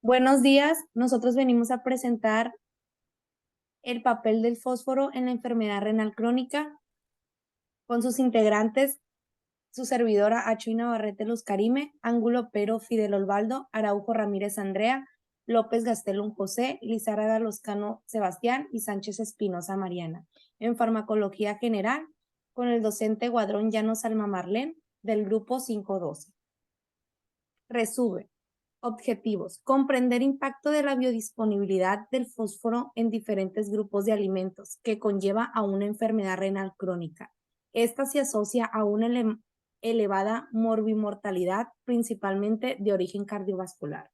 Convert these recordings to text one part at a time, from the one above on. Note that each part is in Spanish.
Buenos días, nosotros venimos a presentar el papel del fósforo en la enfermedad renal crónica con sus integrantes, su servidora Achuy Navarrete Luz Carime, Ángulo Pero Fidel Osvaldo, Araujo Ramírez Andrea, López Gastelum José, Lizárraga Lozcano Sebastián y Sánchez Espinosa Mariana. En farmacología general, con el docente Guadrón Llanos Alma Marlén del grupo 512. Resumen. Objetivos. Comprender impacto de la biodisponibilidad del fósforo en diferentes grupos de alimentos que conlleva a una enfermedad renal crónica. Esta se asocia a una elevada morbimortalidad, principalmente de origen cardiovascular.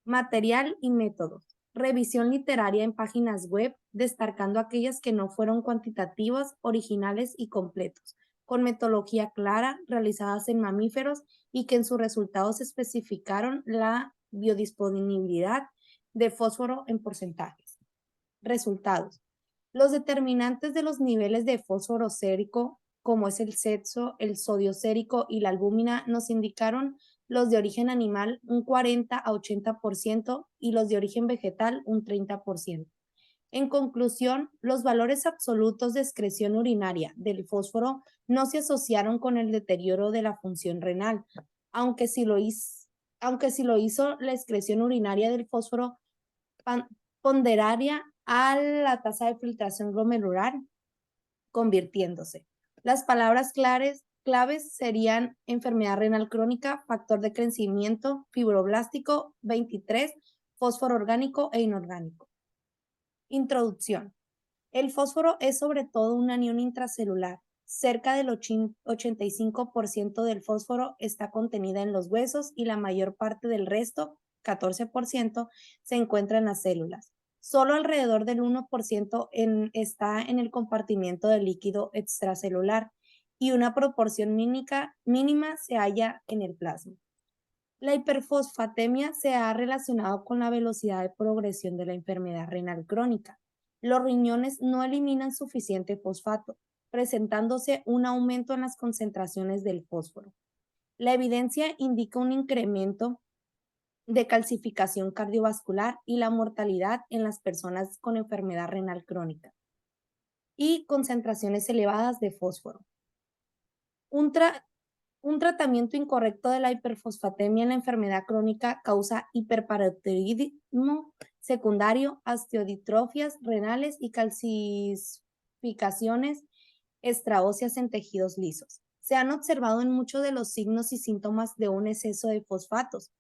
Material y métodos. Revisión literaria en páginas web, destacando aquellas que no fueron cuantitativas, originales y completos, con metodología clara, realizadas en mamíferos y que en sus resultados especificaron la biodisponibilidad de fósforo en porcentajes. Resultados. Los determinantes de los niveles de fósforo sérico, como es el sexo, el sodio sérico y la albúmina, nos indicaron los de origen animal un 40 a 80% y los de origen vegetal un 30%. En conclusión, los valores absolutos de excreción urinaria del fósforo no se asociaron con el deterioro de la función renal, aunque si lo hizo la excreción urinaria del fósforo ponderaria a la tasa de filtración glomerular, convirtiéndose. Las palabras claves serían enfermedad renal crónica, factor de crecimiento fibroblástico 23, fósforo orgánico e inorgánico. Introducción. El fósforo es sobre todo un anión intracelular. Cerca del 85% del fósforo está contenida en los huesos y la mayor parte del resto, 14%, se encuentra en las células. Solo alrededor del 1% está en el compartimiento del líquido extracelular y una proporción mínima se halla en el plasma. La hiperfosfatemia se ha relacionado con la velocidad de progresión de la enfermedad renal crónica. Los riñones no eliminan suficiente fosfato, presentándose un aumento en las concentraciones del fósforo. La evidencia indica un incremento de calcificación cardiovascular y la mortalidad en las personas con enfermedad renal crónica y concentraciones elevadas de fósforo. Un tratamiento incorrecto de la hiperfosfatemia en la enfermedad crónica causa hiperparotiroidismo secundario, osteoditrofias renales y calcificaciones extraóseas en tejidos lisos. Se han observado en muchos de los signos y síntomas de un exceso de fosfatos.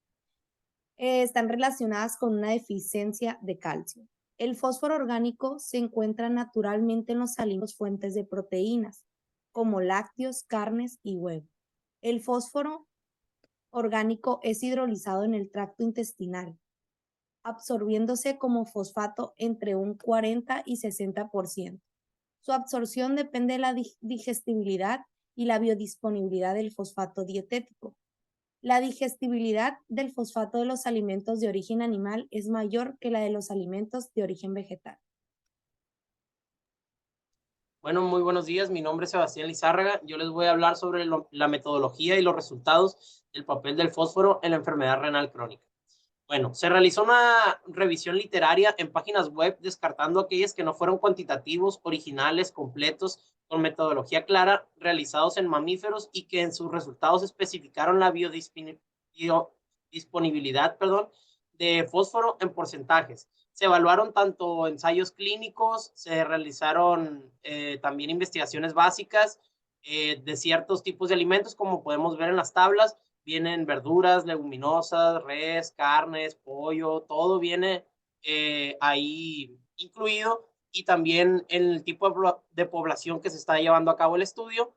Están relacionadas con una deficiencia de calcio. El fósforo orgánico se encuentra naturalmente en los alimentos fuentes de proteínas, como lácteos, carnes y huevos. El fósforo orgánico es hidrolizado en el tracto intestinal, absorbiéndose como fosfato entre un 40 y 60%. Su absorción depende de la digestibilidad y la biodisponibilidad del fosfato dietético. La digestibilidad del fosfato de los alimentos de origen animal es mayor que la de los alimentos de origen vegetal. Bueno, muy buenos días. Mi nombre es Sebastián Lizárraga. Yo les voy a hablar sobre la metodología y los resultados del papel del fósforo en la enfermedad renal crónica. Bueno, se realizó una revisión literaria en páginas web descartando aquellas que no fueron cuantitativos, originales, completos, con metodología clara, realizados en mamíferos y que en sus resultados especificaron la biodisponibilidad, de fósforo en porcentajes. Se evaluaron tanto ensayos clínicos, se realizaron también investigaciones básicas de ciertos tipos de alimentos, como podemos ver en las tablas. Vienen verduras, leguminosas, res, carnes, pollo, todo viene ahí incluido, y también el tipo de población que se está llevando a cabo el estudio.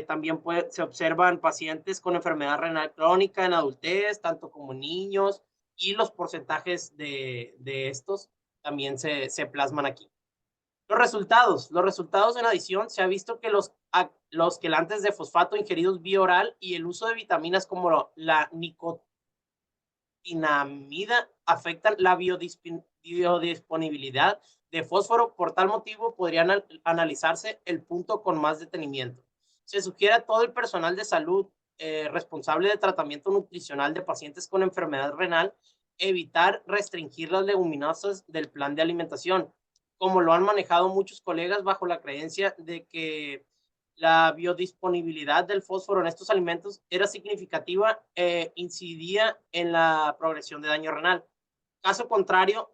También se observan pacientes con enfermedad renal crónica en adultez, tanto como niños, y los porcentajes de estos también se plasman aquí. Los resultados en adición, se ha visto que los quelantes de fosfato ingeridos vía oral y el uso de vitaminas como la nicotinamida afectan la biodisponibilidad de fósforo. Por tal motivo, podrían analizarse el punto con más detenimiento. Se sugiere a todo el personal de salud responsable de tratamiento nutricional de pacientes con enfermedad renal evitar restringir las leguminosas del plan de alimentación, como lo han manejado muchos colegas bajo la creencia de que la biodisponibilidad del fósforo en estos alimentos era significativa e incidía en la progresión de daño renal. Caso contrario,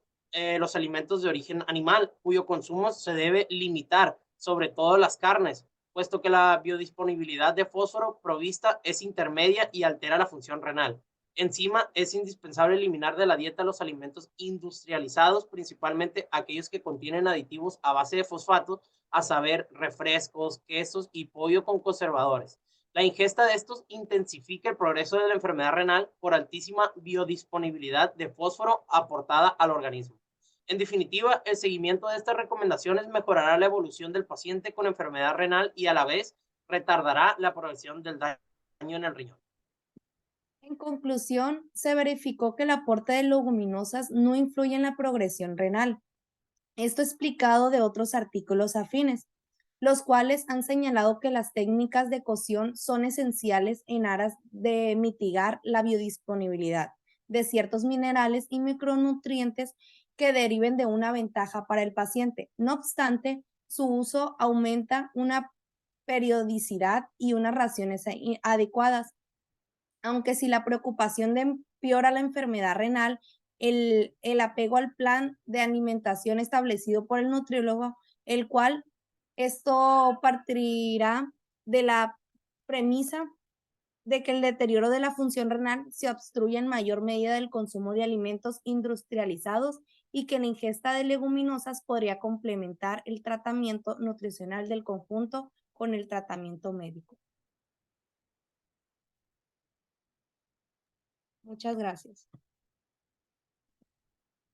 los alimentos de origen animal, cuyo consumo se debe limitar, sobre todo las carnes, puesto que la biodisponibilidad de fósforo provista es intermedia y altera la función renal. Encima, es indispensable eliminar de la dieta los alimentos industrializados, principalmente aquellos que contienen aditivos a base de fosfato, a saber, refrescos, quesos y pollo con conservadores. La ingesta de estos intensifica el progreso de la enfermedad renal por altísima biodisponibilidad de fósforo aportada al organismo. En definitiva, el seguimiento de estas recomendaciones mejorará la evolución del paciente con enfermedad renal y a la vez retardará la progresión del daño en el riñón. En conclusión, se verificó que el aporte de leguminosas no influye en la progresión renal. Esto explicado de otros artículos afines, los cuales han señalado que las técnicas de cocción son esenciales en aras de mitigar la biodisponibilidad de ciertos minerales y micronutrientes que deriven de una ventaja para el paciente. No obstante, su uso aumenta una periodicidad y unas raciones adecuadas, aunque si la preocupación de empeora la enfermedad renal, el apego al plan de alimentación establecido por el nutriólogo, el cual esto partirá de la premisa de que el deterioro de la función renal se obstruye en mayor medida del consumo de alimentos industrializados y que la ingesta de leguminosas podría complementar el tratamiento nutricional del conjunto con el tratamiento médico. Muchas gracias.